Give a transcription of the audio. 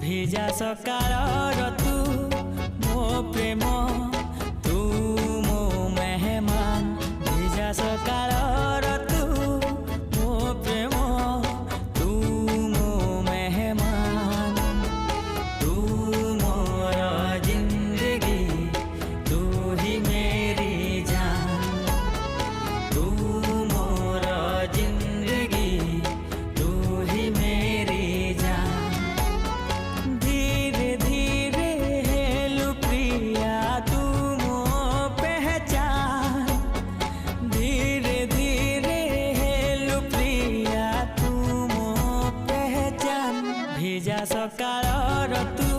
ভিজা সকালৰ তু মো প্ৰেম তু মো মেহমান ভিজা সকালৰ তু মো প্ৰেম তু মো মেহমান তু মোর জিন্দগি তু হি মেরি জান তু মোর জিন্দগি তু হি মেরি জান धीरे धीरे हेलु प्रिया तू मो पहचान धीरे धीरे हेलु प्रिया तू मो पहचान ভিজা সকালৰ তু